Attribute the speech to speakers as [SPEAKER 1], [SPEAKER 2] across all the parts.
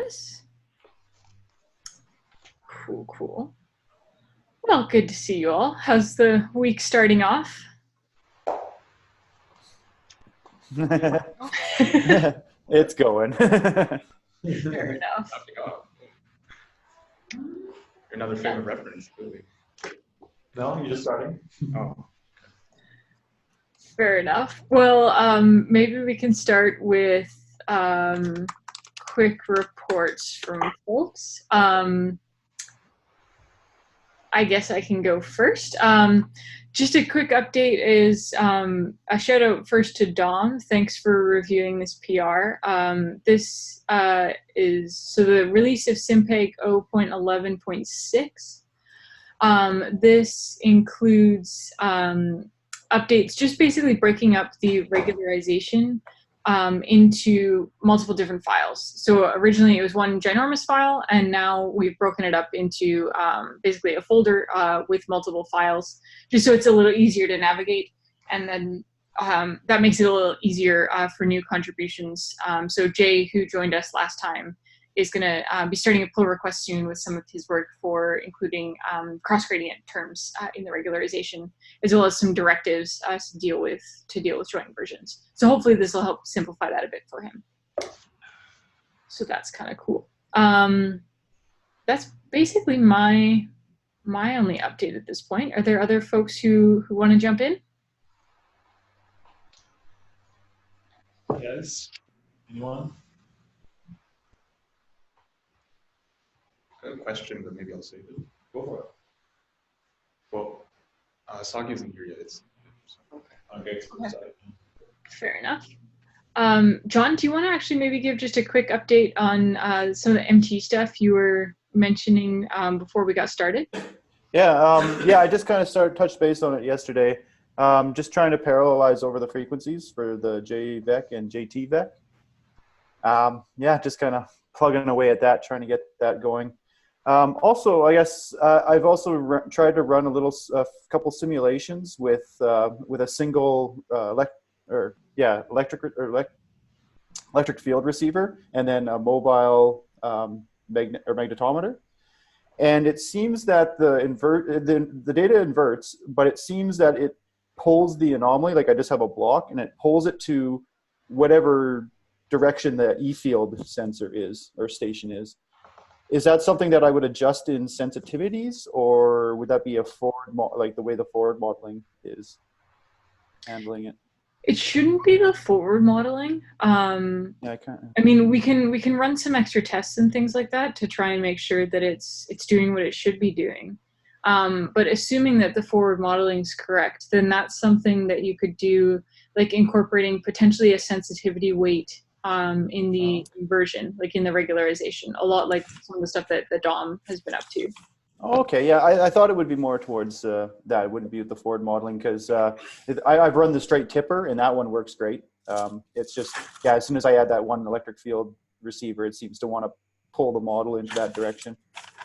[SPEAKER 1] office. Cool, cool. Well, good to see you all. How's the week starting off?
[SPEAKER 2] It's going.
[SPEAKER 1] Fair enough.
[SPEAKER 3] Another favorite reference, really.
[SPEAKER 2] No, you're just starting.
[SPEAKER 3] Oh.
[SPEAKER 1] Fair enough. Well, maybe we can start with quick reports from folks. I guess I can go first. Just a quick update is a shout out first to Dom. Thanks for reviewing this PR. This is so the release of SimPEG 0.11.6. This includes updates, just basically breaking up the regularization into multiple different files. So originally it was one ginormous file, and now we've broken it up into basically a folder with multiple files, just so it's a little easier to navigate. And then that makes it a little easier for new contributions. So Jay, who joined us last time, is going to be starting a pull request soon with some of his work for including cross-gradient terms in the regularization, as well as some directives to deal with joint versions. So hopefully this will help simplify that a bit for him. So that's kind of cool. That's basically my only update at this point. Are there other folks who want to jump in?
[SPEAKER 2] Yes. Anyone?
[SPEAKER 3] I have a question, but maybe I'll save it.
[SPEAKER 2] Go for it.
[SPEAKER 3] Well, Saki isn't here yet.
[SPEAKER 2] Okay.
[SPEAKER 1] Fair enough. John, do you want to actually maybe give just a quick update on some of the MT stuff you were mentioning before we got started?
[SPEAKER 2] Yeah, yeah. I just kind of touched base on it yesterday. Just trying to parallelize over the frequencies for the JVEC and JTVEC. Yeah, just kind of plugging away at that, trying to get that going. Also, I guess I've also tried to run a couple simulations with a single electric field receiver, and then a mobile magnetometer. And it seems that the data inverts, but it seems that it pulls the anomaly. Like I just have a block, and it pulls it to whatever direction the E field sensor is or station is. Is that something that I would adjust in sensitivities, or would that be a like the way the forward modeling is handling it?
[SPEAKER 1] It shouldn't be the forward modeling.
[SPEAKER 2] Yeah,
[SPEAKER 1] I mean, we can run some extra tests and things like that to try and make sure that it's doing what it should be doing. But assuming that the forward modeling is correct, then that's something that you could do, like incorporating potentially a sensitivity weight in the inversion, like in the regularization, a lot like some of the stuff that Dom has been up to.
[SPEAKER 2] Oh, okay, yeah, I thought it would be more towards that. It wouldn't be with the forward modeling, because I've run the straight tipper, and that one works great. It's just, yeah, as soon as I add that one electric field receiver, it seems to want to pull the model into that direction,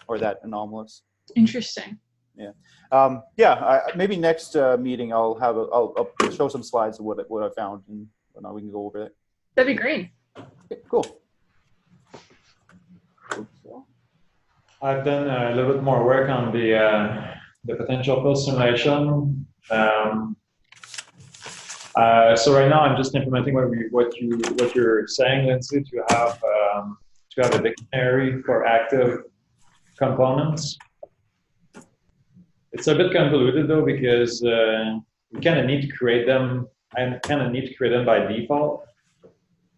[SPEAKER 2] or that anomalous.
[SPEAKER 1] Interesting.
[SPEAKER 2] Yeah, maybe next meeting I'll show some slides of what I found, and now we can go over it.
[SPEAKER 1] That'd be great.
[SPEAKER 2] Okay, cool.
[SPEAKER 4] I've done a little bit more work on the potential field simulation. So right now I'm just implementing what you're saying, Lindsay, to have a dictionary for active components. It's a bit convoluted though, because we kind of need to create them. I kind of need to create them by default.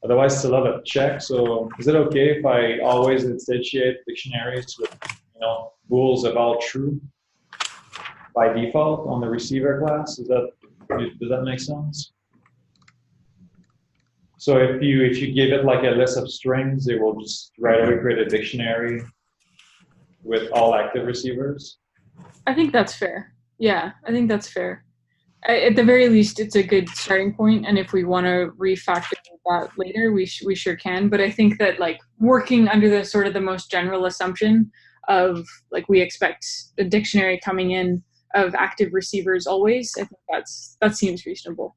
[SPEAKER 4] Otherwise, it's a lot of checks. So, is it okay if I always instantiate dictionaries with, bools about true by default on the receiver class? Does that make sense? So, if you give it like a list of strings, it will just right away create a dictionary with all active receivers.
[SPEAKER 1] I think that's fair. Yeah, I think that's fair. At the very least, it's a good starting point, and if we want to refactor that later, we sure can. But I think that like working under the sort of the most general assumption of like we expect the dictionary coming in of active receivers always, I think that seems reasonable.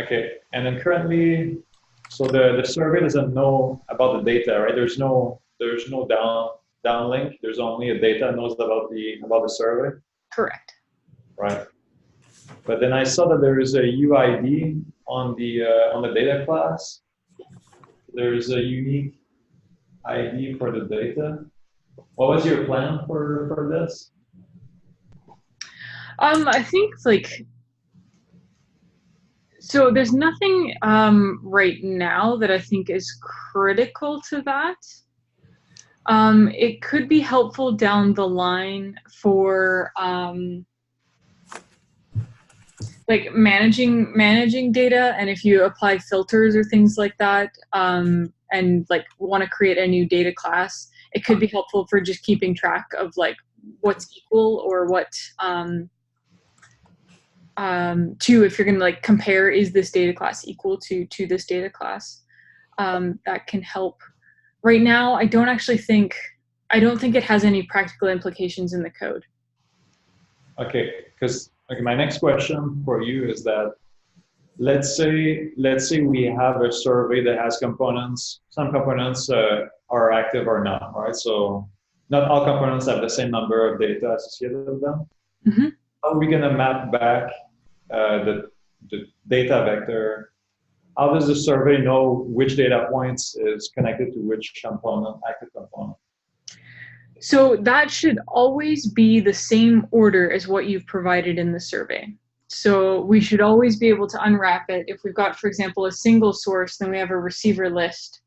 [SPEAKER 4] Okay, and then currently So the survey doesn't know about the data, right? There's no downlink. There's only a data knows about the survey.
[SPEAKER 1] Correct.
[SPEAKER 4] Right. But then I saw that there is a UID on the data class. There's a unique ID for the data. What was your plan for this?
[SPEAKER 1] I think like, so there's nothing right now that I think is critical to that. It could be helpful down the line for like managing data, and if you apply filters or things like that, and like want to create a new data class, it could be helpful for just keeping track of like what's equal or what to, if you're going to like compare, is this data class equal to this data class? That can help. Right now, I don't think it has any practical implications in the code. Okay,
[SPEAKER 4] because my next question for you is that let's say we have a survey that has components. Some components are active or not, right? So not all components have the same number of data associated with them.
[SPEAKER 1] Mm-hmm.
[SPEAKER 4] How are we going to map back the data vector? How does the survey know which data points is connected to which component, active component?
[SPEAKER 1] So that should always be the same order as what you've provided in the survey. So we should always be able to unwrap it. If we've got, for example, a single source, then we have a receiver list.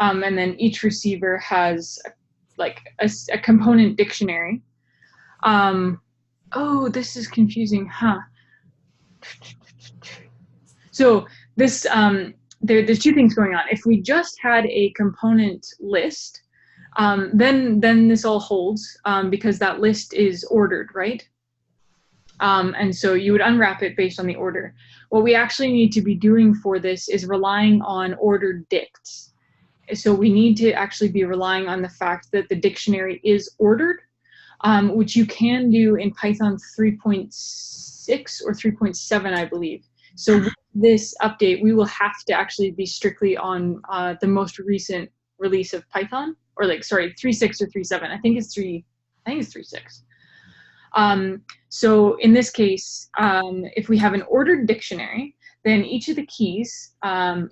[SPEAKER 1] And then each receiver has like a component dictionary. Oh, this is confusing, huh? So this, there's two things going on. If we just had a component list, then this all holds because that list is ordered, right? And so you would unwrap it based on the order. What we actually need to be doing for this is relying on ordered dicts. So we need to actually be relying on the fact that the dictionary is ordered, which you can do in Python 3.6 or 3.7, I believe. So with this update, we will have to actually be strictly on the most recent release of Python, or like, sorry, 3.6 or 3.7. I think it's 3.6. So in this case, if we have an ordered dictionary, then each of the keys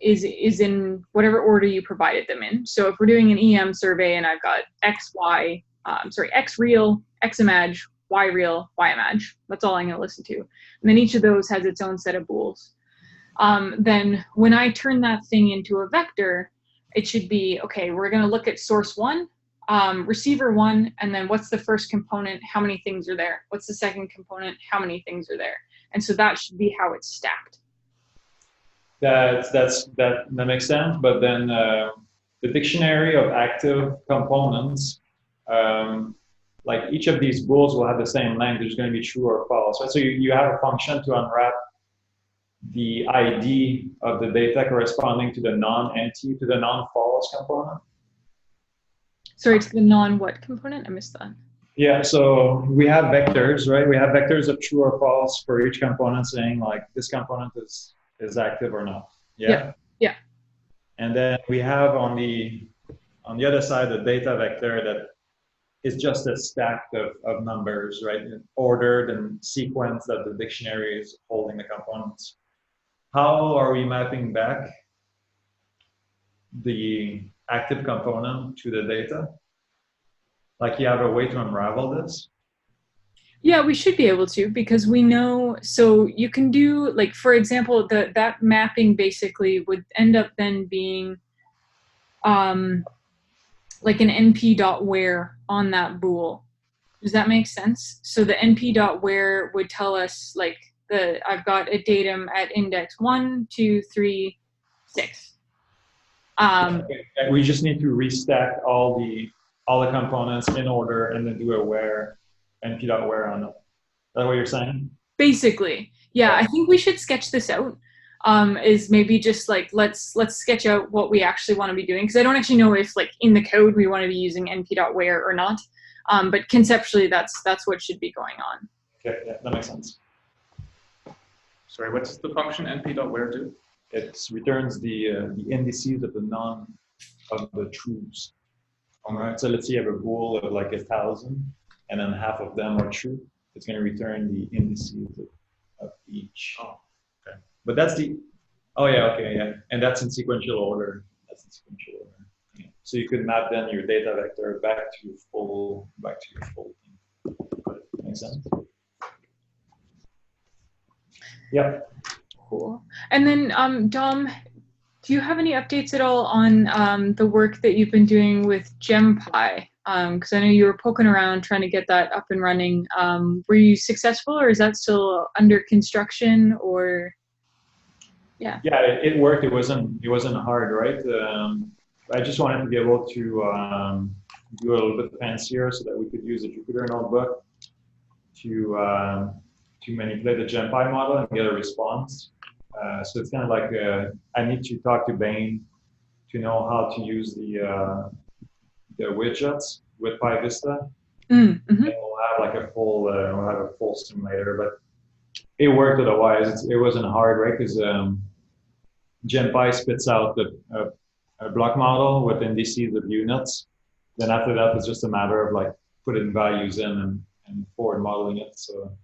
[SPEAKER 1] is in whatever order you provided them in. So if we're doing an EM survey and I've got X real, X imag, Y real, Y imag, that's all I'm going to listen to. And then each of those has its own set of bools. Then when I turn that thing into a vector, it should be, okay, we're going to look at source one, receiver one, and then what's the first component, how many things are there? What's the second component, how many things are there? And so that should be how it's stacked.
[SPEAKER 4] That makes sense, but then the dictionary of active components, like each of these bools will have the same length. There's going to be true or false, right? So you have a function to unwrap the ID of the data corresponding to the non-empty, to the non-false component.
[SPEAKER 1] Sorry, to the non-what component? I missed that.
[SPEAKER 4] Yeah, so we have vectors, right? We have vectors of true or false for each component saying like this component is active or not. Yeah?
[SPEAKER 1] Yeah.
[SPEAKER 4] And then we have on the other side the data vector that is just a stack of numbers, right? Ordered and sequenced that the dictionary is holding the components. How are we mapping back the active component to the data? Like you have a way to unravel this?
[SPEAKER 1] Yeah, we should be able to, because we know, so you can do, like, for example, that mapping basically would end up then being like an np.where on that bool. Does that make sense? So the np.where would tell us, like, I've got a datum at index 1, 2, 3, 6.
[SPEAKER 4] We just need to restack all the components in order and then do a where, np.where on it. Is that what you're saying?
[SPEAKER 1] Basically, yeah. I think we should sketch this out. Is maybe just like let's sketch out what we actually want to be doing, because I don't actually know if like in the code we want to be using np.where or not. But conceptually, that's what should be going on.
[SPEAKER 4] Okay, yeah, that makes sense.
[SPEAKER 3] Sorry, what's the function np.where do?
[SPEAKER 4] it returns the indices of the truths. All right. So let's say you have a bool of like 1,000, and then half of them are true. It's going to return the indices of each.
[SPEAKER 3] Oh, okay.
[SPEAKER 4] But that's the. Oh yeah. Okay. Yeah. And that's in sequential order. That's in sequential order. Yeah. So you could map then your data vector back to your full thing. Makes sense. Yeah.
[SPEAKER 1] Cool. And then, Dom, do you have any updates at all on the work that you've been doing with GemPy? Because I know you were poking around trying to get that up and running. Were you successful, or is that still under construction? Or yeah.
[SPEAKER 4] Yeah, it worked. It wasn't hard, right? I just wanted to be able to do a little bit fancier so that we could use a Jupyter notebook to manipulate the GemPy model and get a response. So it's kind of like I need to talk to Bain to know how to use the widgets with PyVista.
[SPEAKER 1] Mm-hmm.
[SPEAKER 4] And we'll have like a full simulator, but it worked otherwise. It wasn't hard, right? Because GemPy spits out a block model with indices of units. Then after that, it's just a matter of like putting values in and forward modeling it. So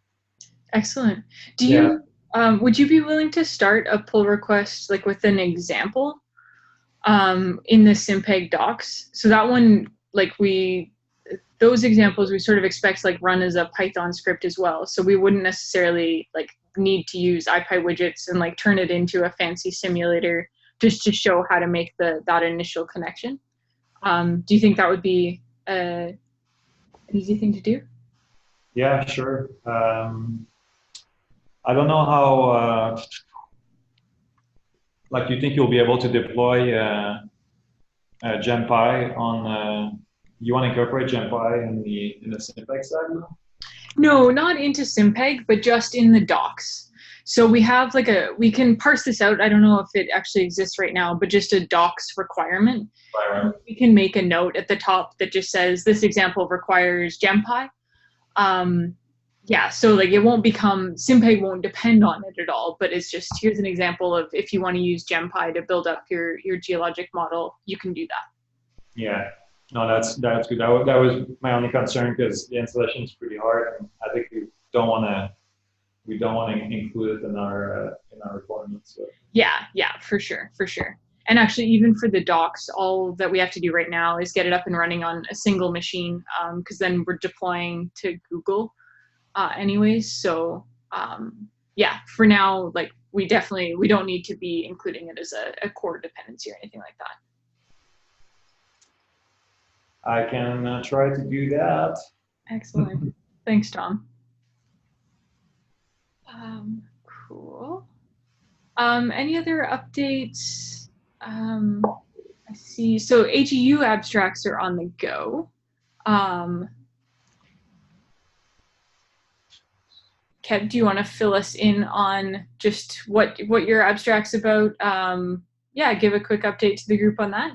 [SPEAKER 1] excellent. Do you would you be willing to start a pull request like with an example in the SimPEG docs? So that one, like those examples we sort of expect like run as a Python script as well. So we wouldn't necessarily like need to use IPy widgets and like turn it into a fancy simulator just to show how to make that initial connection. Do you think that would be an easy thing to do?
[SPEAKER 4] Yeah, sure. I don't know how, like you think you'll be able to deploy GemPy on, you want to incorporate GemPy in the SimPEG stack now?
[SPEAKER 1] No, not into SimPEG, but just in the docs. So we have like we can parse this out. I don't know if it actually exists right now, but just a docs requirement.
[SPEAKER 4] Right.
[SPEAKER 1] We can make a note at the top that just says this example requires GemPy. Yeah, so like it won't become, SimPEG won't depend on it at all, but it's just, here's an example of if you want to use GemPy to build up your geologic model, you can do that.
[SPEAKER 4] Yeah, no, that's good. That was my only concern because the installation is pretty hard, and I think we don't want to include it in our requirements. So.
[SPEAKER 1] Yeah, for sure. And actually, even for the docs, all that we have to do right now is get it up and running on a single machine, because then we're deploying to Google anyways. So yeah, for now, like we don't need to be including it as a core dependency or anything like that.
[SPEAKER 4] I can try to do that.
[SPEAKER 1] Excellent. Thanks, Tom. Cool. Any other updates? I see. So AGU abstracts are on the go. Kev, do you want to fill us in on just what your abstract's about? Yeah, give a quick update to the group on that.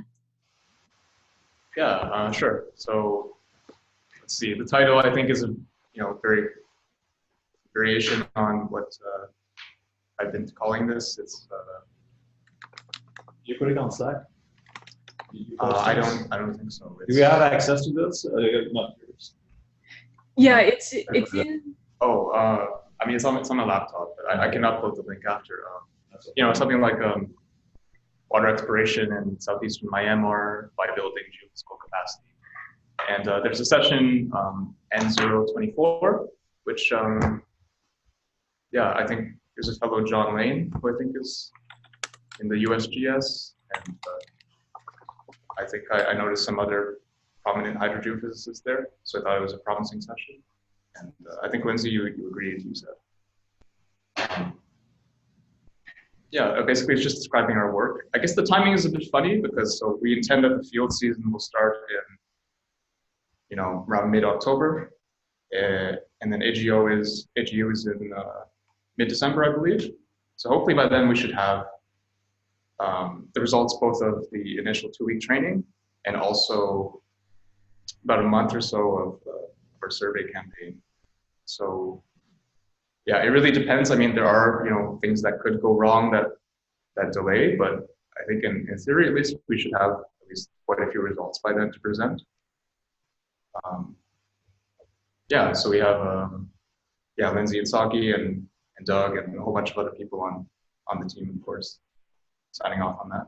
[SPEAKER 3] Yeah, sure. So let's see. The title I think is a very variation on what I've been calling this. It's
[SPEAKER 4] You put it on Slack?
[SPEAKER 3] I don't think so.
[SPEAKER 4] Do we have access to this? Not yours.
[SPEAKER 1] Yeah, it's in.
[SPEAKER 3] Oh, I mean it's on my laptop, but I can upload the link after. Something like water exploration in southeastern Myanmar by building geophysical capacity. And there's a session N024, which I think there's a fellow John Lane who I think is in the USGS, and I think I noticed some other prominent hydrogeophysicists there, so I thought it was a promising session. And I think Lindsay, you agreed to use that. Basically it's just describing our work. I guess the timing is a bit funny because we intend that the field season will start in, around mid-October, and then AGU is in mid-December, I believe. So hopefully by then we should have the results both of the initial 2-week training and also about a month or so of our survey campaign. So yeah, it really depends. I mean, there are things that could go wrong that that delay, but I think in theory, at least, we should have at least quite a few results by then to present. Yeah, so we have Lindsay and Saki and Doug and a whole bunch of other people on the team, of course, signing off on that.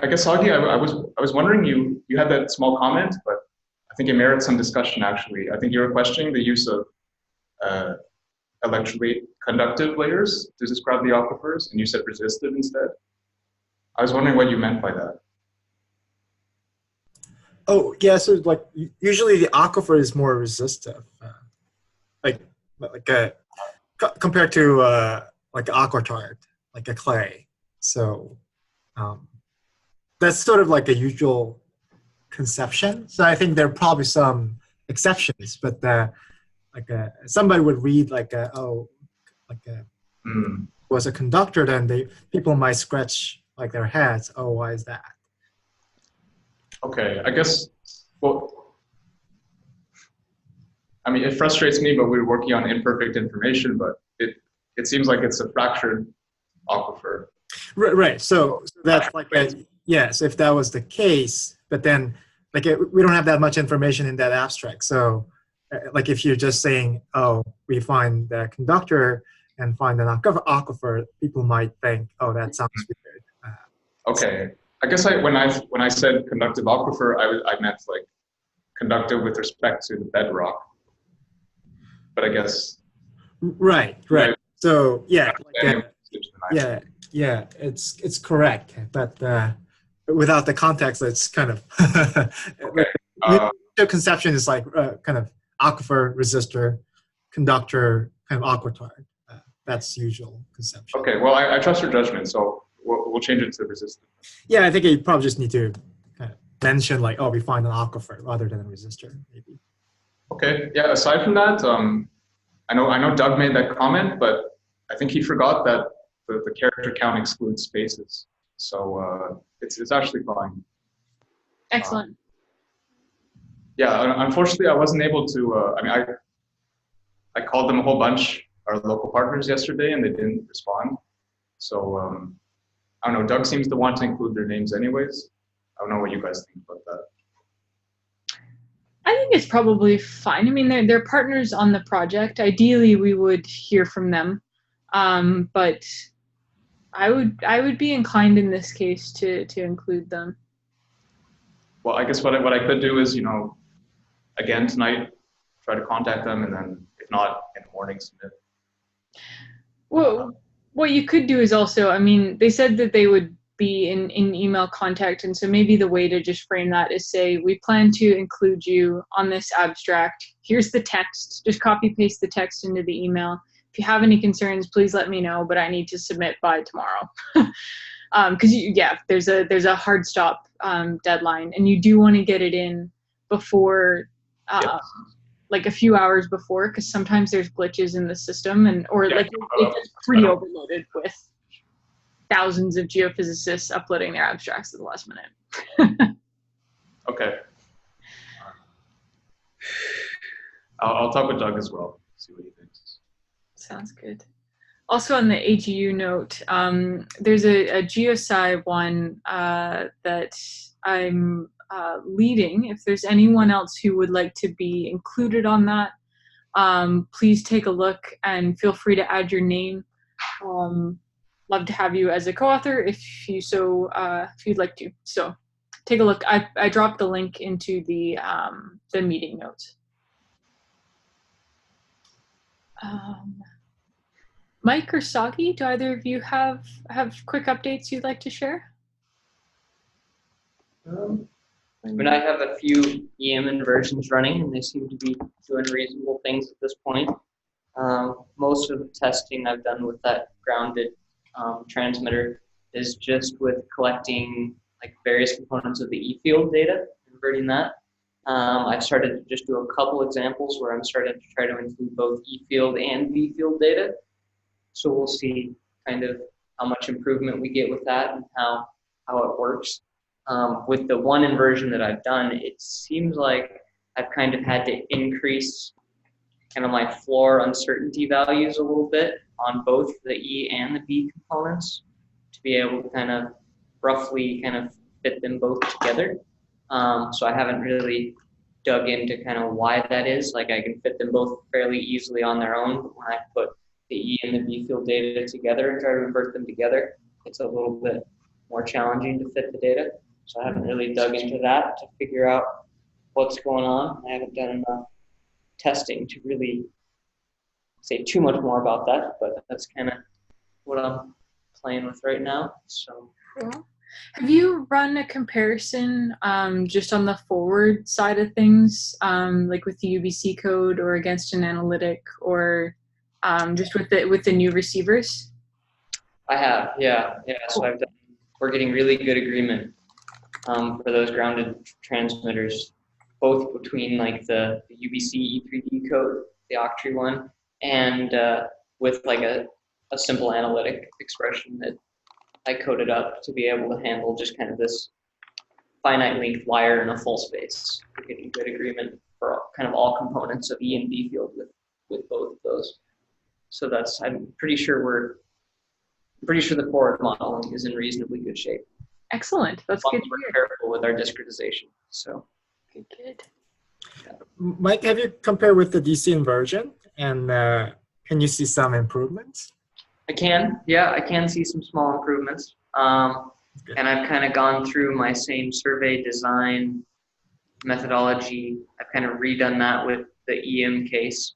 [SPEAKER 3] I guess Sagi, I was wondering, you had that small comment, but I think it merits some discussion actually. I think you were questioning the use of electrically conductive layers to describe the aquifers, and you said resistive instead. I was wondering what you meant by that.
[SPEAKER 5] Oh yeah, so like usually the aquifer is more resistive, compared to like aquitard, like a clay. So that's sort of like a usual conception. So I think there are probably some exceptions, but somebody would read was a conductor, then people might scratch like their heads. Oh, why is that?
[SPEAKER 3] Okay, I guess, well, I mean, it frustrates me, but we're working on imperfect information, but it seems like it's a fractured aquifer.
[SPEAKER 5] Right. So that's like yes, if that was the case, but then we don't have that much information in that abstract. So like if you're just saying, oh, we find the conductor and find an aquifer, people might think, oh, that sounds weird.
[SPEAKER 3] Okay. I guess when I said conductive aquifer, I meant like conductive with respect to the bedrock. But I guess
[SPEAKER 5] right. So yeah, it's correct. But without the context, it's kind of the conception is like kind of aquifer, resistor, conductor, kind of aquitard. That's usual conception.
[SPEAKER 3] Okay. Well, I trust your judgment, so we'll change it to resistor.
[SPEAKER 5] Yeah, I think you probably just need to kind of mention like, oh, we find an aquifer rather than a resistor, maybe.
[SPEAKER 3] Okay. Yeah. Aside from that, I know Doug made that comment, but I think he forgot that the character count excludes spaces, so it's actually fine.
[SPEAKER 1] Excellent.
[SPEAKER 3] Yeah. Unfortunately, I wasn't able to. I called them a whole bunch, our local partners, yesterday, and they didn't respond. So I don't know. Doug seems to want to include their names anyways. I don't know what you guys think about that.
[SPEAKER 1] I think it's probably fine. I mean, they're partners on the project. Ideally, we would hear from them, but I would be inclined in this case to include them.
[SPEAKER 3] Well, I guess what I could do is, again tonight, try to contact them, and then if not, in the morning submit.
[SPEAKER 1] Well, what you could do is also, I mean, they said that they would be in email contact, and so maybe the way to just frame that is say, we plan to include you on this abstract. Here's the text. Just copy paste the text into the email. If you have any concerns, please let me know, but I need to submit by tomorrow. Because there's a hard stop deadline, and you do want to get it in before like a few hours before, because sometimes there's glitches in the system, it gets pretty overloaded with thousands of geophysicists uploading their abstracts at the last minute.
[SPEAKER 3] Okay. I'll talk with Doug as well, see what he thinks.
[SPEAKER 1] Sounds good. Also on the AGU note, there's a GeoSci one that I'm leading. If there's anyone else who would like to be included on that, please take a look and feel free to add your name. Love to have you as a co-author if you'd like to. So take a look. I dropped the link into the meeting notes. Mike or Sagi, do either of you have quick updates you'd like to share?
[SPEAKER 6] I mean, I have a few EM inversions running, and they seem to be doing reasonable things at this point. Most of the testing I've done with that grounded transmitter is just with collecting like various components of the E-field data, converting that. I've started to just do a couple examples where I'm starting to try to include both E-field and B-field data. So we'll see kind of how much improvement we get with that and how it works. With the one inversion that I've done, it seems like I've kind of had to increase kind of my floor uncertainty values a little bit on both the E and the B components. be able to kind of roughly kind of fit them both together. So I haven't really dug into kind of why that is. Like I can fit them both fairly easily on their own, but when I put the E and the B field data together and try to invert them together, it's a little bit more challenging to fit the data. So I haven't really dug into that to figure out what's going on. I haven't done enough testing to really say too much more about that, but that's kind of what I'm playing with right now. So.
[SPEAKER 1] Cool. Have you run a comparison just on the forward side of things, like with the UBC code or against an analytic, or just with the new receivers?
[SPEAKER 6] I have, yeah. So I've done. We're getting really good agreement for those grounded transmitters, both between like the UBC E3D code, the Octree one, and with like a simple analytic expression that I coded up to be able to handle just kind of this finite length wire in a full space. We're getting good agreement for kind of all components of E and B field with both of those. So I'm pretty sure the forward modeling is in reasonably good shape.
[SPEAKER 1] Excellent. That's good to hear.
[SPEAKER 6] We're careful with our discretization. So
[SPEAKER 1] good.
[SPEAKER 6] Yeah.
[SPEAKER 5] Mike, have you compared with the DC inversion, and can you see some improvements?
[SPEAKER 6] I can see some small improvements. And I've kind of gone through my same survey design methodology. I've kind of redone that with the EM case,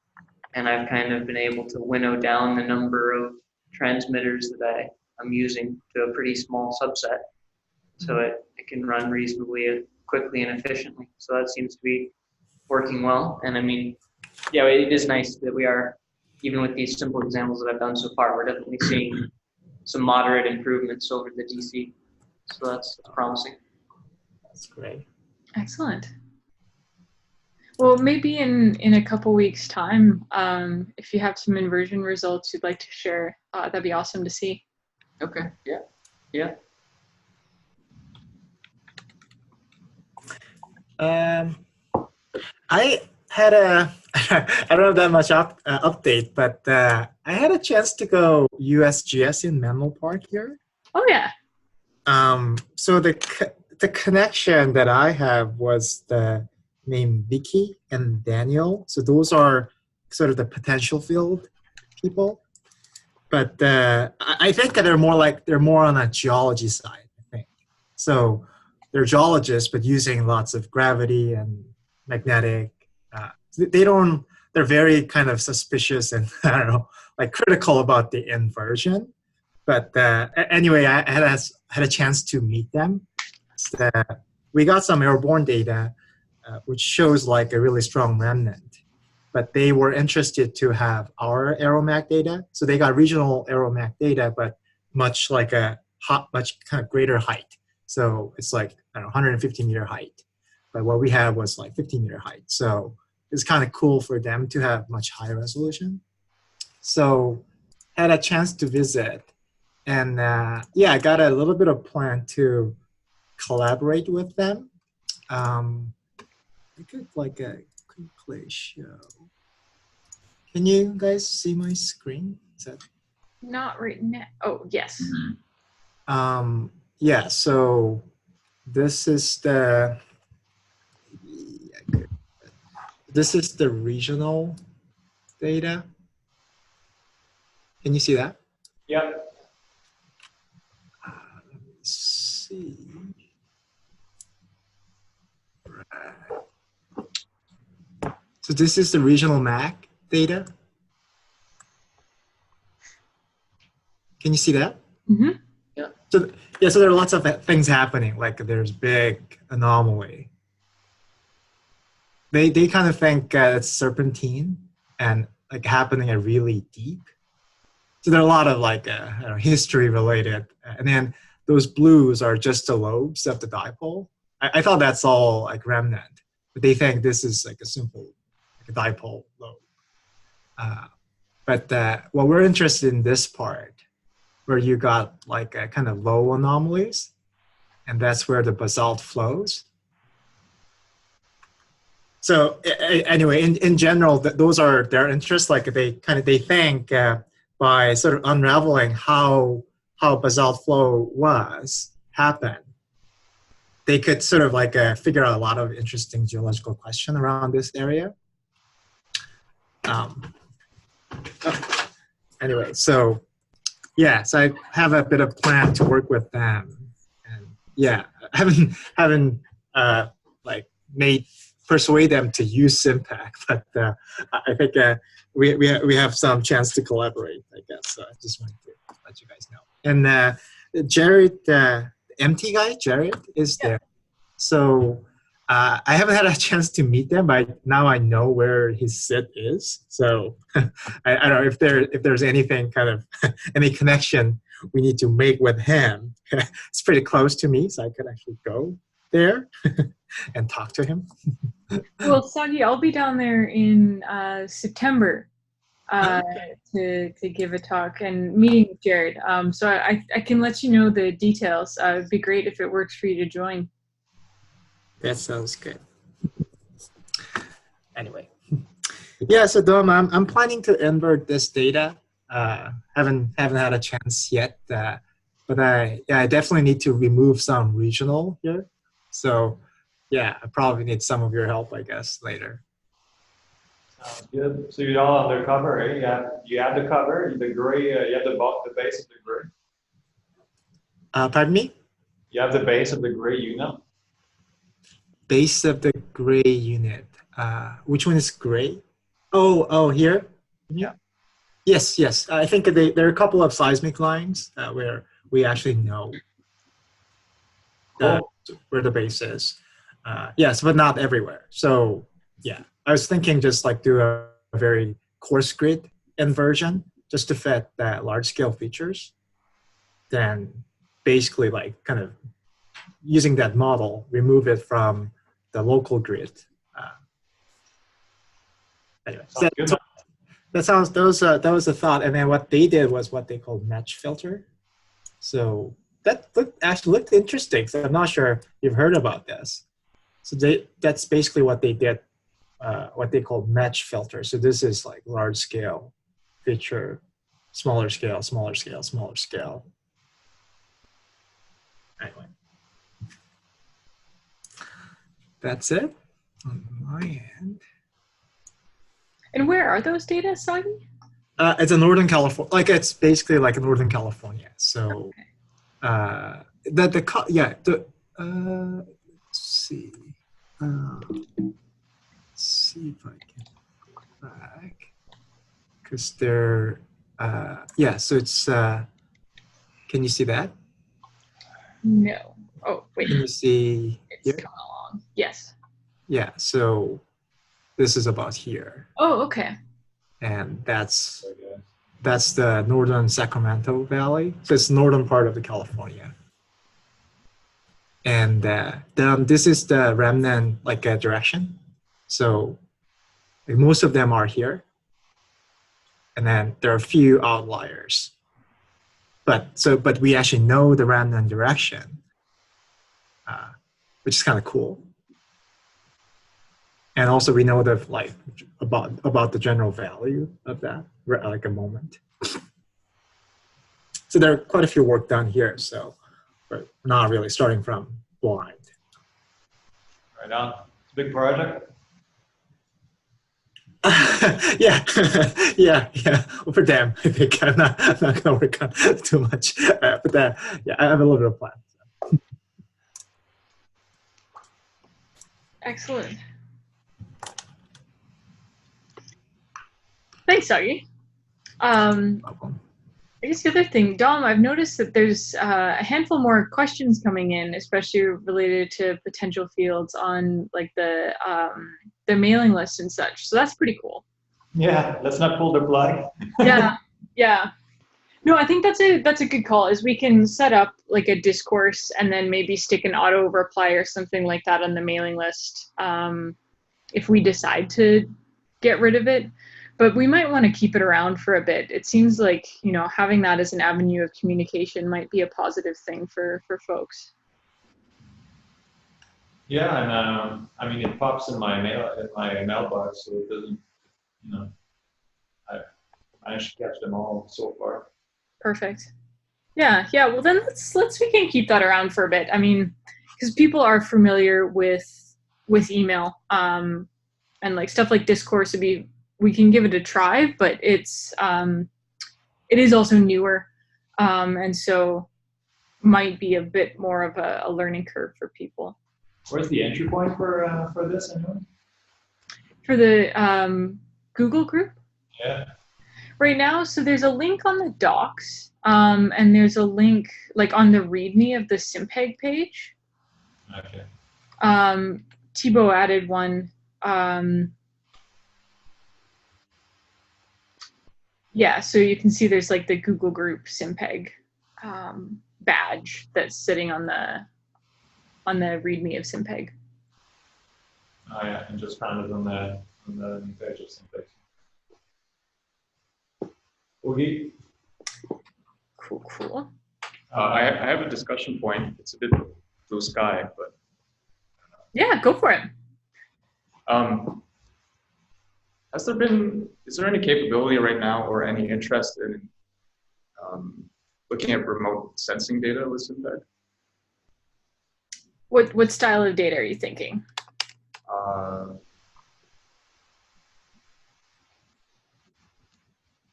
[SPEAKER 6] and I've kind of been able to winnow down the number of transmitters that I'm using to a pretty small subset, so it can run reasonably quickly and efficiently. So that seems to be working well. And I mean, yeah, it is nice that we are, even with these simple examples that I've done so far, we're definitely seeing some moderate improvements over the DC. So that's promising.
[SPEAKER 5] That's great.
[SPEAKER 1] Excellent. Well, maybe in a couple weeks' time, if you have some inversion results you'd like to share, that'd be awesome to see.
[SPEAKER 6] Okay. Yeah.
[SPEAKER 5] I had I don't have that much update, but I had a chance to go USGS in Menlo Park here.
[SPEAKER 1] Oh yeah.
[SPEAKER 5] So the connection that I have was the name Vicky and Daniel. So those are sort of the potential field people. But I think that they're more on a geology side, I think. So they're geologists, but using lots of gravity and magnetic. They're very kind of suspicious and, I don't know, like critical about the inversion. But anyway, I had a chance to meet them. So, we got some airborne data, which shows like a really strong remnant. But they were interested to have our AeroMag data. So they got regional AeroMag data, but much kind of greater height. So it's like, I don't know, 150 meter height. But what we had was like 50 meter height. So it's kind of cool for them to have much higher resolution. So had a chance to visit. And yeah, I got a little bit of plan to collaborate with them. I could like quickly show. Can you guys see my screen? Is that
[SPEAKER 1] not right now? Oh yes.
[SPEAKER 5] Yeah. So this is the regional data. Can you see that?
[SPEAKER 4] Yeah.
[SPEAKER 5] Let me see. So this is the regional MAC data. Can you see that?
[SPEAKER 1] Mm-hmm.
[SPEAKER 6] Yeah.
[SPEAKER 5] So there are lots of things happening. Like there's big anomaly. They kind of think it's serpentine and like happening at really deep. So there are a lot of like history related, and then those blues are just the lobes of the dipole. I thought that's all like remnant, but they think this is like a simple like a dipole lobe. But what we're interested in this part, where you got like a kind of low anomalies, and that's where the basalt flows. So anyway, in general, those are their interests. Like they think by sort of unraveling how how basalt flow happened, they could sort of like figure out a lot of interesting geological questions around this area. Anyway, so yeah, so I have a bit of plan to work with them, and yeah, I haven't like persuade them to use SimPEG, but I think we have some chance to collaborate, I guess. So I just wanted to let you guys know. And Jared, the MT guy, Jared is there. So I haven't had a chance to meet them, but now I know where his sit is. So I don't know if there's anything kind of any connection we need to make with him. It's pretty close to me, so I could actually go there and talk to him.
[SPEAKER 1] Well, Sagi, I'll be down there in September to give a talk and meeting with Jared. So I can let you know the details. It'd be great if it works for you to join.
[SPEAKER 5] That sounds good. Anyway, yeah. So Dom, I'm planning to invert this data. Haven't had a chance yet, but I definitely need to remove some regional here. So yeah, I probably need some of your help, I guess, later.
[SPEAKER 4] Sounds good. So you're all undercover, eh? You have the cover, the gray. You have the base of the gray.
[SPEAKER 5] Pardon me?
[SPEAKER 4] You have the base of the gray unit.
[SPEAKER 5] Base of the gray unit. Which one is gray? Oh, here?
[SPEAKER 4] Yeah.
[SPEAKER 5] Yes. I think there are a couple of seismic lines where we actually know where the base is. Yes, but not everywhere. So yeah, I was thinking just like do a very coarse grid inversion just to fit that large scale features. Then basically like kind of using that model, remove it from the local grid. Anyway, that was a thought. And then what they did was what they called match filter. So that actually looked interesting. So I'm not sure you've heard about this. So that's basically what they did, what they call match filter. So this is like large scale feature, smaller scale, smaller scale, smaller scale. Anyway. That's it on my end.
[SPEAKER 1] And where are those data, Sagi?
[SPEAKER 5] It's a Northern California, like it's basically like a Northern California. So,
[SPEAKER 1] okay.
[SPEAKER 5] let's see. Let's see if I can go back. Because they're, so it's, can you see that?
[SPEAKER 1] No. Oh, wait.
[SPEAKER 5] Can you see
[SPEAKER 1] it's
[SPEAKER 5] here?
[SPEAKER 1] coming along. Yes.
[SPEAKER 5] Yeah, so this is about here.
[SPEAKER 1] Oh, okay.
[SPEAKER 5] And that's the northern Sacramento Valley. So it's northern part of the California. And this is the remnant direction. So like, most of them are here. And then there are a few outliers. But we actually know the remnant direction, which is kind of cool. And also we know about the general value of that, like a moment. So there are quite a few work done here, so we're not really starting from blind.
[SPEAKER 4] Right on. It's a big project.
[SPEAKER 5] yeah. Well, for them, I think I'm not gonna work on too much, but I have a little bit of plan. So.
[SPEAKER 1] Excellent. Thanks, Sagi.
[SPEAKER 5] Welcome.
[SPEAKER 1] I guess the other thing, Dom, I've noticed that there's a handful more questions coming in, especially related to potential fields on like the mailing list and such. So that's pretty cool.
[SPEAKER 4] Yeah, let's not pull the plug.
[SPEAKER 1] yeah. No, I think that's a good call. Is we can set up like a discourse and then maybe stick an auto reply or something like that on the mailing list if we decide to get rid of it. But we might want to keep it around for a bit. It seems like, having that as an avenue of communication might be a positive thing for folks.
[SPEAKER 4] Yeah, and I mean, it pops in my mailbox, so it doesn't, I managed to catch them all so far.
[SPEAKER 1] Perfect. Yeah. Well, then we can keep that around for a bit. I mean, because people are familiar with email, and like stuff like Discourse we can give it a try, but it is also newer, and so might be a bit more of a learning curve for people.
[SPEAKER 4] Where's the entry point for this anyway?
[SPEAKER 1] For the Google group?
[SPEAKER 4] Yeah.
[SPEAKER 1] Right now, so there's a link on the docs, and there's a link like on the README of the SimPEG page.
[SPEAKER 4] Okay.
[SPEAKER 1] Thibaut added one. Yeah, so you can see there's like the Google group SimPEG badge that's sitting on the README of SimPEG.
[SPEAKER 4] Oh yeah, and just found it on the page of SimPEG. Okay.
[SPEAKER 1] Cool.
[SPEAKER 3] I have a discussion point. It's a bit blue sky, but
[SPEAKER 1] yeah, go for it.
[SPEAKER 3] Is there any capability right now or any interest in looking at remote sensing data with SimPEG?
[SPEAKER 1] What style of data are you thinking?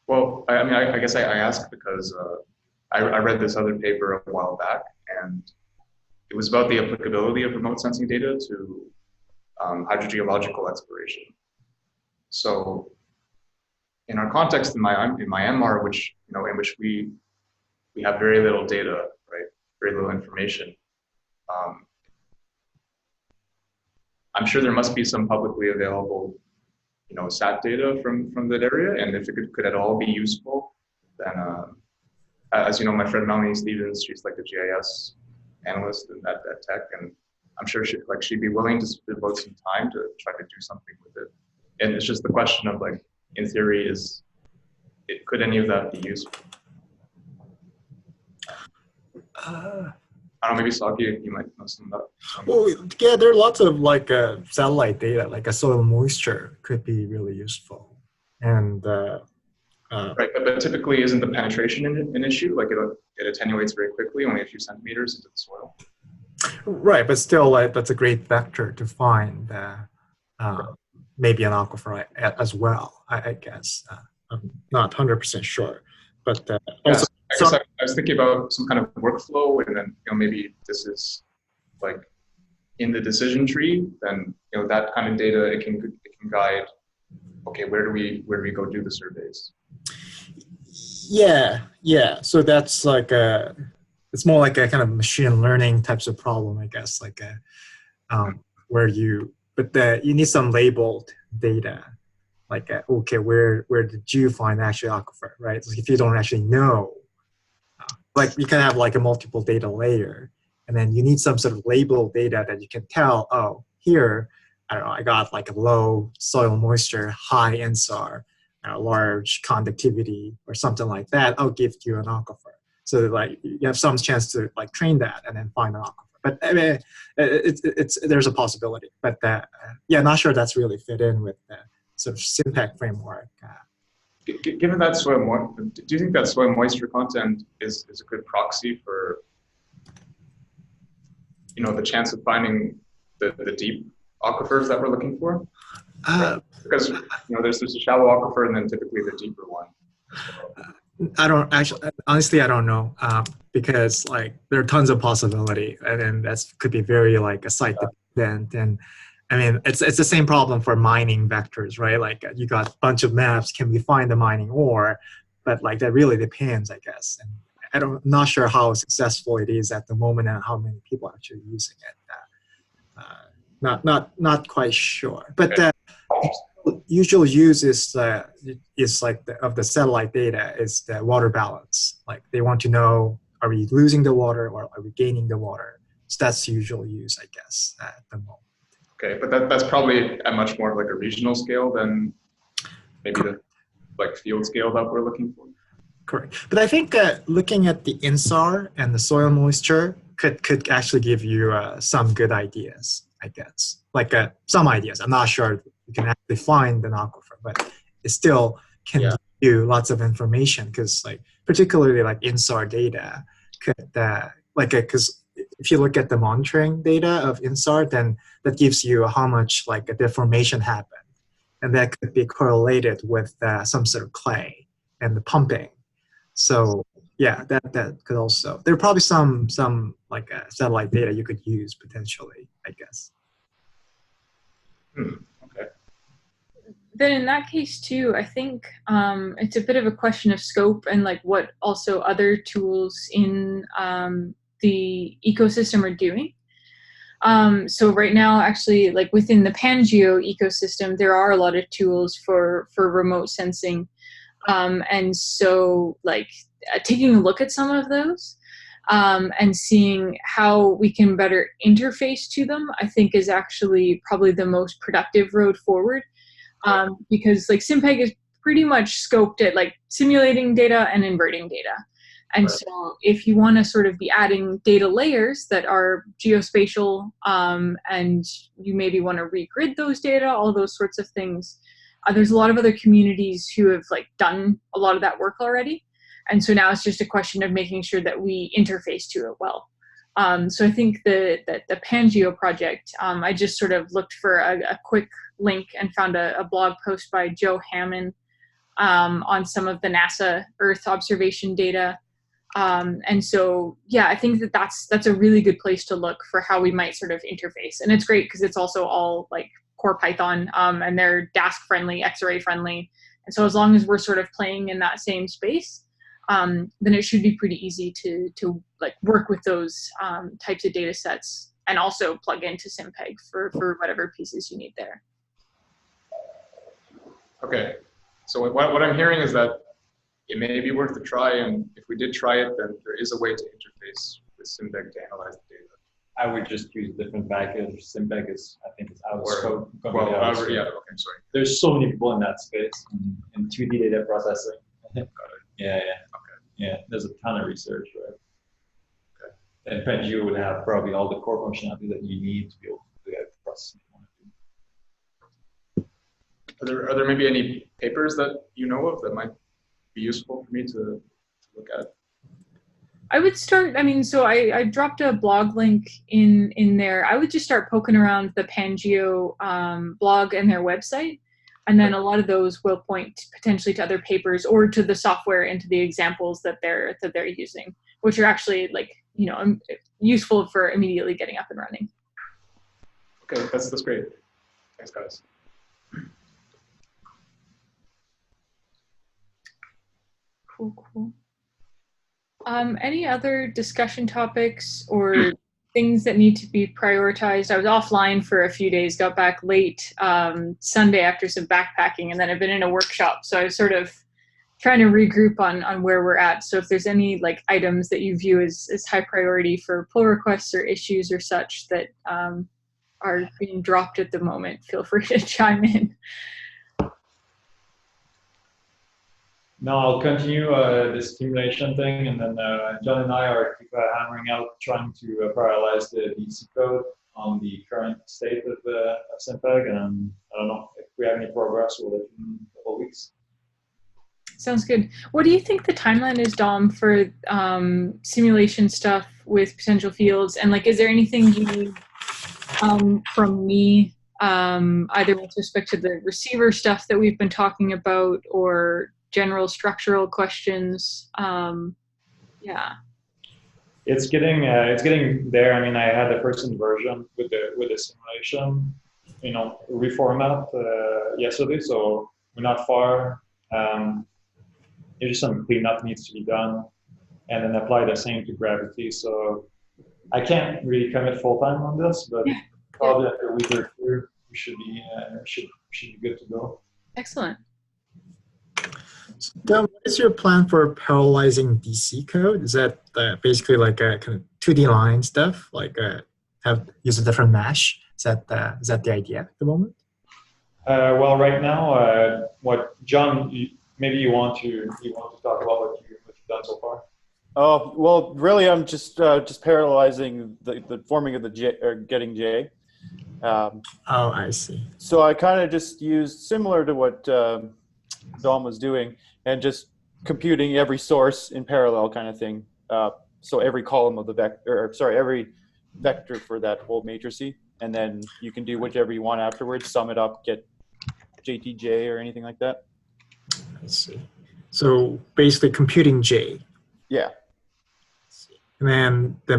[SPEAKER 3] Well, I mean, I guess I asked because I read this other paper a while back, and it was about the applicability of remote sensing data to hydrogeological exploration. So, in our context in my MR, which in which we have very little data, right, very little information. I'm sure there must be some publicly available, SAT data from that area, and if it could at all be useful, then as you know, my friend Melanie Stevens, she's like the GIS analyst at Tech, and I'm sure she'd be willing to devote some time to try to do something with it. And it's just the question of like, in theory, could any of that be useful? I don't know, maybe Saki, you might know some about that.
[SPEAKER 5] Well, yeah, there are lots of like satellite data, like a soil moisture could be really useful. And
[SPEAKER 3] right, but typically isn't the penetration an issue? Like it attenuates very quickly, only a few centimeters into the soil.
[SPEAKER 5] Right, but still, like, that's a great vector to find maybe an aquifer as well, I guess. I'm not 100% sure, but also.
[SPEAKER 3] I was thinking about some kind of workflow, and then maybe this is like in the decision tree. Then that kind of data it can guide. Okay, where do we go do the surveys?
[SPEAKER 5] Yeah. So that's like it's more like a kind of machine learning types of problem, I guess. Like where you need some labeled data. Like okay, where did you find actually aquifer, right? So if you don't actually know. Like you can have like a multiple data layer, and then you need some sort of label data that you can tell, oh, here, I don't know, I got like a low soil moisture, high INSAR, large conductivity, or something like that. I'll give you an aquifer. So that, like you have some chance to like train that and then find an aquifer. But I mean, there's a possibility. But not sure that's really fit in with the sort of SimPEG framework.
[SPEAKER 3] Given that do you think that soil moisture content is a good proxy for, the chance of finding the deep aquifers that we're looking for? Because there's a shallow aquifer and then typically the deeper one.
[SPEAKER 5] I don't actually, honestly, I don't know, because like there are tons of possibility, and then that could be very like a site dependent. And I mean, it's the same problem for mining vectors, right? Like you got a bunch of maps, can we find the mining ore? But like that really depends, I guess. And I'm not sure how successful it is at the moment and how many people are actually using it. Not quite sure. But usual use is like of the satellite data is the water balance. Like they want to know, are we losing the water or are we gaining the water? So that's usual use, I guess, at the moment.
[SPEAKER 3] Okay, but that's probably at much more like a regional scale than maybe the like field scale that we're looking for.
[SPEAKER 5] Correct. But I think looking at the INSAR and the soil moisture could actually give you some good ideas, I guess. Like some ideas. I'm not sure you can actually find an aquifer, but it still can give you lots of information because like particularly like INSAR data, could, because if you look at the monitoring data of INSAR, then that gives you how much like a deformation happened. And that could be correlated with some sort of clay and the pumping. So yeah, that could also, there are probably some like satellite data you could use potentially, I guess.
[SPEAKER 3] Okay.
[SPEAKER 1] Then in that case too, I think it's a bit of a question of scope and like what also other tools in the ecosystem are doing. So right now, actually, like within the Pangeo ecosystem, there are a lot of tools for remote sensing. And so like taking a look at some of those and seeing how we can better interface to them, I think is actually probably the most productive road forward. Because like SimPEG is pretty much scoped at like simulating data and inverting data. And so if you want to sort of be adding data layers that are geospatial and you maybe want to regrid those data, all those sorts of things, there's a lot of other communities who have like done a lot of that work already. And so now it's just a question of making sure that we interface to it well. So I think the Pangeo project, I just sort of looked for a quick link and found a blog post by Joe Hammond on some of the NASA Earth observation data. And so, yeah, I think that's a really good place to look for how we might sort of interface. And it's great because it's also all like core Python and they're Dask friendly, X-ray friendly. And so as long as we're sort of playing in that same space, then it should be pretty easy to like work with those types of data sets and also plug into SimPEG for whatever pieces you need there.
[SPEAKER 3] Okay, so what I'm hearing is that it may be worth a try, and if we did try it, then there is a way to interface with SimPEG to analyze the data.
[SPEAKER 4] I would just use different package. SimPEG is, I think, it's out of scope.
[SPEAKER 3] Well, yeah, okay, sorry.
[SPEAKER 4] There's so many people in that space in 2D data processing.
[SPEAKER 3] Got it.
[SPEAKER 4] Yeah. Okay. Yeah, there's a ton of research, right? Okay. And Pangeo would have probably all the core functionality that you need to be able to do that processing.
[SPEAKER 3] Are there maybe any papers that you know of that might be useful for me to look at?
[SPEAKER 1] I would start, I mean, so I dropped a blog link in there. I would just start poking around the Pangeo blog and their website. And then a lot of those will point potentially to other papers or to the software and to the examples that they're using, which are actually like, you know, useful for immediately getting up and running.
[SPEAKER 3] Okay, that's great. Thanks, guys.
[SPEAKER 1] Cool. Any other discussion topics or things that need to be prioritized? I was offline for a few days, got back late Sunday after some backpacking, and then I've been in a workshop. So I was sort of trying to regroup on where we're at. So if there's any like items that you view as high priority for pull requests or issues or such that are being dropped at the moment, feel free to chime in.
[SPEAKER 4] No, I'll continue this simulation thing, and then John and I are hammering out trying to parallelize the DC code on the current state of SimPEG, and I don't know if we have any progress. We'll let you know in a couple of weeks.
[SPEAKER 1] Sounds good. What do you think the timeline is, Dom, for simulation stuff with potential fields? And like, is there anything you need from me, either with respect to the receiver stuff that we've been talking about, or general structural questions? Yeah.
[SPEAKER 4] It's getting there. I mean, I had the first inversion with the simulation, you know, reformat yesterday, so we're not far. There's just some cleanup needs to be done, and then apply the same to gravity. So I can't really commit full time on this, but probably after a week or two, we should be good to go.
[SPEAKER 1] Excellent.
[SPEAKER 5] So Dom, what is your plan for parallelizing DC code? Is that basically like a kind of 2D line stuff, like use a different mesh? Is that the idea at the moment?
[SPEAKER 4] Well, right now, what John, maybe you want to talk about what you've done so far.
[SPEAKER 2] Oh well, really, I'm just parallelizing the forming of the J or getting J.
[SPEAKER 5] Oh, I see.
[SPEAKER 2] So I kind of just used similar to what Dom was doing, and just computing every source in parallel kind of thing. so every column of the vector, or sorry, every vector for that whole matrice, and then you can do whichever you want afterwards, sum it up, get JTJ or anything like that.
[SPEAKER 5] I see. So basically computing J.
[SPEAKER 2] Yeah.
[SPEAKER 5] And then the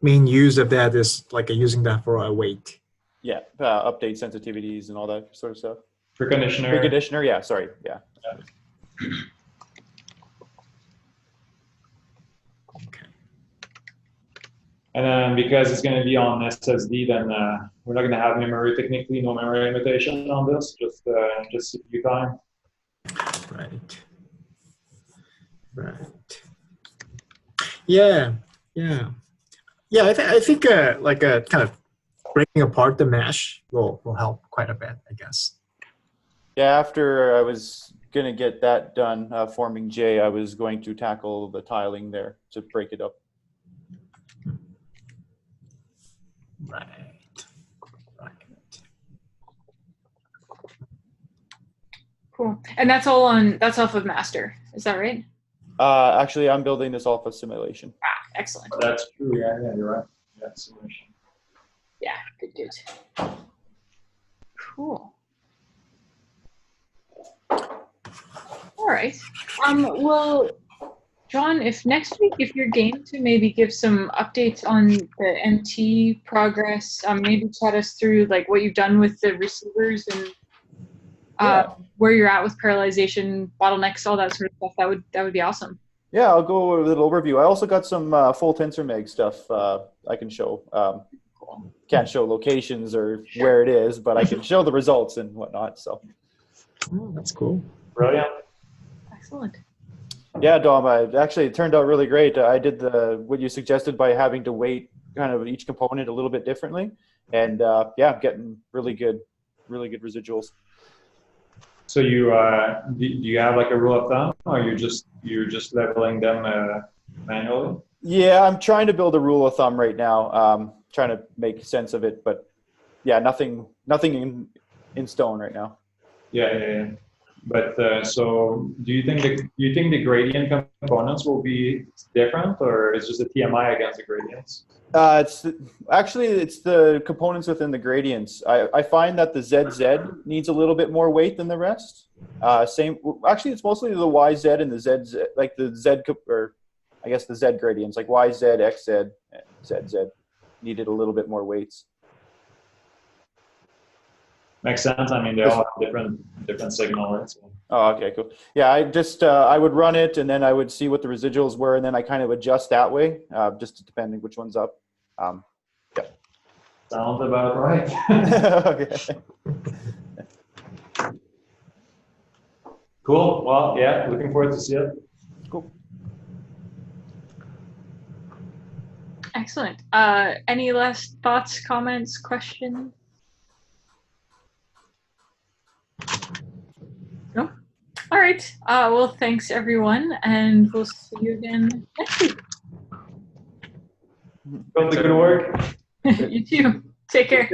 [SPEAKER 5] main use of that is like using that for a weight.
[SPEAKER 2] Yeah, update sensitivities and all that sort of stuff.
[SPEAKER 4] Preconditioner.
[SPEAKER 2] Preconditioner, yeah, sorry, yeah.
[SPEAKER 5] Okay.
[SPEAKER 4] And then because it's going to be on SSD, then we're not going to have memory, technically no memory limitation on this, just CPU time.
[SPEAKER 5] Right. Right. Yeah. Yeah. Yeah. I think like a kind of breaking apart the mesh will help quite a bit, I guess.
[SPEAKER 2] Yeah, after I was going to get that done, forming J, I was going to tackle the tiling there to break it up.
[SPEAKER 5] Right. Right.
[SPEAKER 1] Cool. And that's all off of master. Is that right?
[SPEAKER 2] Actually, I'm building this off of simulation.
[SPEAKER 1] Ah, excellent.
[SPEAKER 4] That's true. Yeah, you're right. Yeah, simulation.
[SPEAKER 1] Yeah, good. Cool. All right. Well, John, if next week, if you're game to maybe give some updates on the MT progress, maybe chat us through like what you've done with the receivers and where you're at with parallelization, bottlenecks, all that sort of stuff. That would be awesome.
[SPEAKER 2] Yeah, I'll go over a little overview. I also got some full TensorMeg stuff I can show.
[SPEAKER 1] Cool.
[SPEAKER 2] Can't show locations or where it is, but I can show the results and whatnot. So.
[SPEAKER 5] Oh, that's cool.
[SPEAKER 4] Brilliant.
[SPEAKER 1] Excellent.
[SPEAKER 2] Yeah, Dom, actually it turned out really great. I did what you suggested by having to weight kind of each component a little bit differently. And yeah, getting really good residuals.
[SPEAKER 4] So do you have like a rule of thumb, or you're just leveling them manually?
[SPEAKER 2] Yeah, I'm trying to build a rule of thumb right now. Trying to make sense of it, but yeah, nothing in stone right now.
[SPEAKER 4] Yeah. But so do you think the gradient components will be different, or is just a TMI against the gradients?
[SPEAKER 2] It's the components within the gradients. I find that the ZZ needs a little bit more weight than the rest. Actually, it's mostly the YZ and the ZZ, like the Z, or I guess the Z gradients, like YZ, XZ, ZZ, needed a little bit more weights.
[SPEAKER 4] Makes sense. I mean, they all have different signal, right? So.
[SPEAKER 2] Oh, okay, cool. Yeah, I would run it, and then I would see what the residuals were, and then I kind of adjust that way, just depending which one's up. Yeah.
[SPEAKER 4] Sounds about right.
[SPEAKER 2] Okay.
[SPEAKER 4] Cool. Well, yeah, looking forward to see it.
[SPEAKER 2] Cool.
[SPEAKER 1] Excellent. Any last thoughts, comments, questions? No? All right. Well, thanks, everyone, and we'll see you again next week.
[SPEAKER 4] Good work.
[SPEAKER 1] You too. Take care.